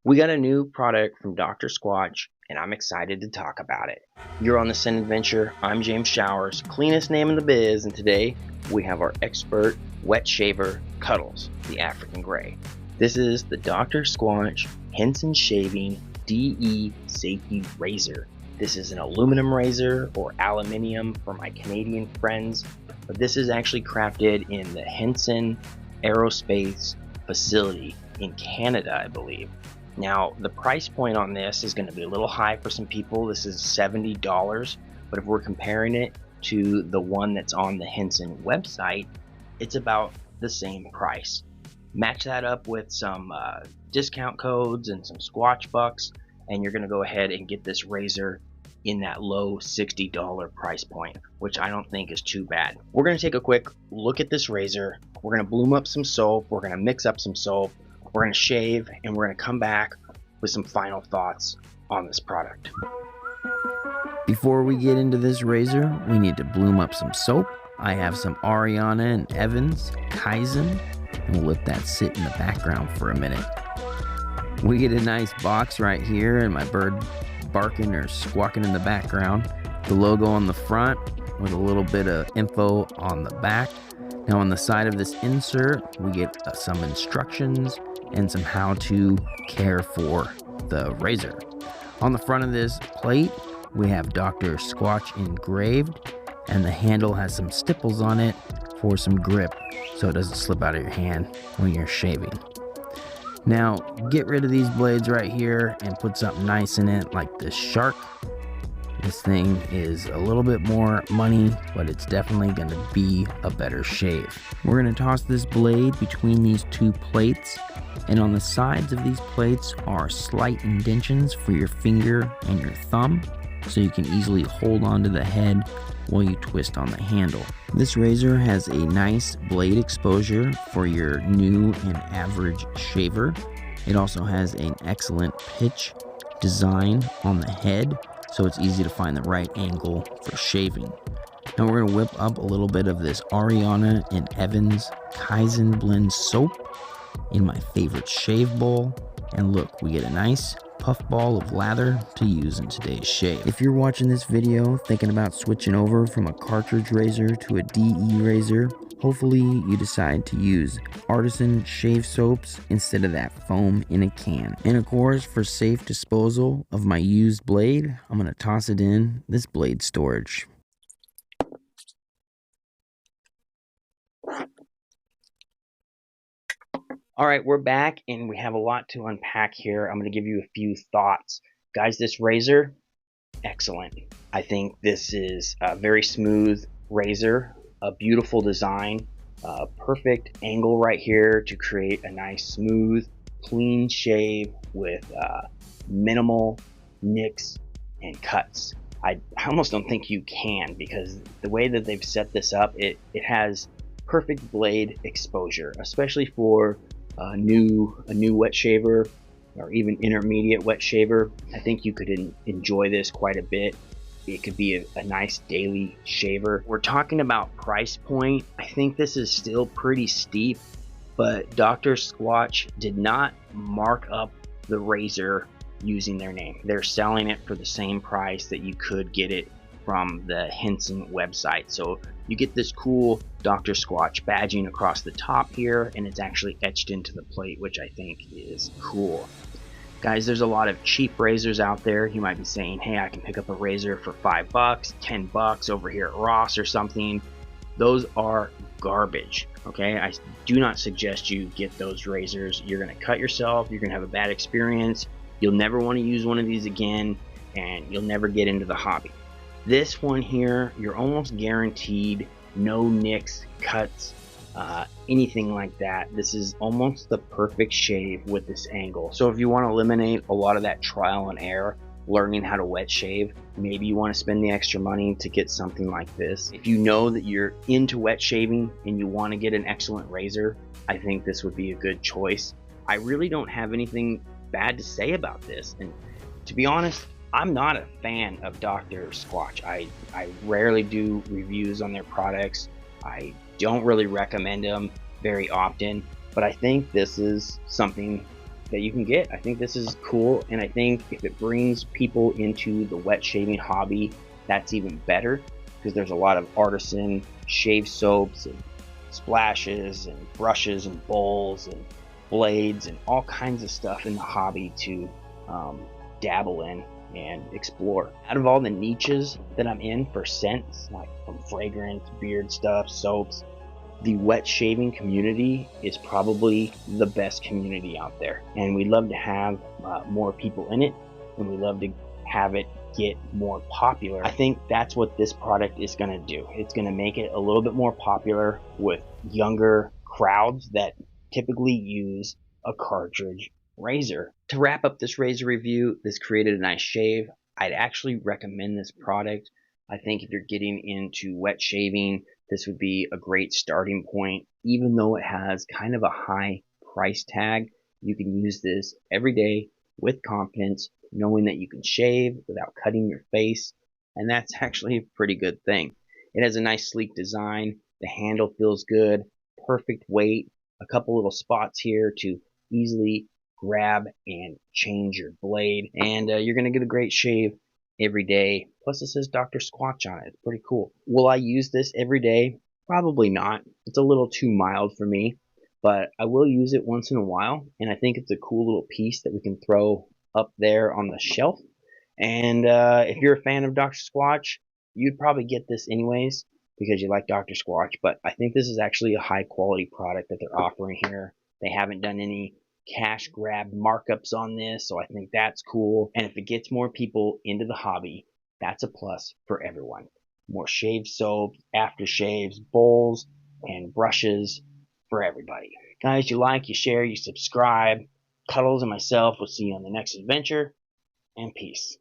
We got a new product from Dr. Squatch, and I'm excited to talk about it. You're on the Scent Adventure. I'm James Showers, cleanest name in the biz, and today we have our expert wet shaver, Cuddles, the African Grey. This is the Dr. Squatch Henson Shaving DE Safety Razor. This is an aluminum razor or aluminium for my Canadian friends, but this is actually crafted in the Henson Aerospace facility in Canada, I believe. Now, the price point on this is going to be a little high for some people. This is $70, but if we're comparing it to the one that's on the Henson website, it's about the same price. Match that up with some discount codes and some Squatch bucks, and you're going to go ahead and get this razor in that low $60 price point, which I don't think is too bad. We're going to take a quick look at this razor. We're going to bloom up some soap. We're going to mix up some soap. We're going to shave, and we're going to come back with some final thoughts on this product. Before we get into this razor, we need to bloom up some soap. I have some Ariana and Evans Kaizen, and we'll let that sit in the background for a minute. We get a nice box right here, and my bird barking or squawking in the background. The logo on the front with a little bit of info on the back. Now on the side of this insert, we get some instructions and some how to care for the razor. On the front of this plate, we have Dr. Squatch engraved, and the handle has some stipples on it for some grip so it doesn't slip out of your hand when you're shaving. Now, get rid of these blades right here and put something nice in it like this shark. This thing is a little bit more money, but it's definitely going to be a better shave. We're going to toss this blade between these two plates, and on the sides of these plates are slight indentions for your finger and your thumb, so you can easily hold onto the head while you twist on the handle. This razor has a nice blade exposure for your new and average shaver. It also has an excellent pitch design on the head, so it's easy to find the right angle for shaving. Now we're going to whip up a little bit of this Ariana and Evans Kaizen blend soap in my favorite shave bowl, and look, we get a nice puff ball of lather to use in today's shave. If you're watching this video thinking about switching over from a cartridge razor to a DE razor, hopefully you decide to use artisan shave soaps instead of that foam in a can. And of course, for safe disposal of my used blade, I'm going to toss it in this blade storage. All right, we're back, and we have a lot to unpack here. I'm going to give you a few thoughts. Guys, this razor, excellent. I think this is a very smooth razor, a beautiful design, a perfect angle right here to create a nice, smooth, clean shave with minimal nicks and cuts. I almost don't think you can, because the way that they've set this up, it has perfect blade exposure, especially for a new wet shaver or even intermediate wet shaver. I think you could enjoy this quite a bit. It could be a nice daily shaver. We're talking about price point. I think this is still pretty steep, but Dr. Squatch did not mark up the razor using their name. They're selling it for the same price that you could get it from the Henson website. So you get this cool Dr. Squatch badging across the top here, and it's actually etched into the plate, which I think is cool. Guys, there's a lot of cheap razors out there. You might be saying, hey, I can pick up a razor for $5, $10 over here at Ross or something. Those are garbage, okay? I do not suggest you get those razors. You're gonna cut yourself, you're gonna have a bad experience, you'll never wanna use one of these again, and you'll never get into the hobby. This one here, you're almost guaranteed no nicks, cuts, anything like that. This is almost the perfect shave with this angle. So if you want to eliminate a lot of that trial and error, learning how to wet shave, maybe you want to spend the extra money to get something like this. If you know that you're into wet shaving and you want to get an excellent razor, I think this would be a good choice. I really don't have anything bad to say about this, and to be honest, I'm not a fan of Dr. Squatch. I rarely do reviews on their products. I don't really recommend them very often, but I think this is something that you can get. I think this is cool, and I think if it brings people into the wet shaving hobby, that's even better, because there's a lot of artisan shave soaps and splashes and brushes and bowls and blades and all kinds of stuff in the hobby to dabble in and explore. Out of all the niches that I'm in for scents, like from fragrance, beard stuff, soaps, the wet shaving community is probably the best community out there, and we'd love to have more people in it, and we'd love to have it get more popular. I think that's what this product is going to do. It's going to make it a little bit more popular with younger crowds that typically use a cartridge razor. To wrap up this razor review, this created a nice shave. I'd actually recommend this product. I think if you're getting into wet shaving, this would be a great starting point. Even though it has kind of a high price tag, you can use this every day with confidence, knowing that you can shave without cutting your face, and that's actually a pretty good thing. It has a nice sleek design, the handle feels good, perfect weight, a couple little spots here to easily grab and change your blade, and you're going to get a great shave every day. Plus it says Dr. Squatch on it. It's pretty cool. Will I use this every day? Probably not. It's a little too mild for me, but I will use it once in a while, and I think it's a cool little piece that we can throw up there on the shelf. And if you're a fan of Dr. Squatch, you'd probably get this anyways because you like Dr. Squatch, but I think this is actually a high quality product that they're offering here. They haven't done any cash grab markups on this, so I think that's cool. And if it gets more people into the hobby, that's a plus for everyone. More shave soaps, aftershaves, bowls, and brushes for everybody. Guys, you like, you share, you subscribe. Cuddles and myself will see you on the next adventure, and peace.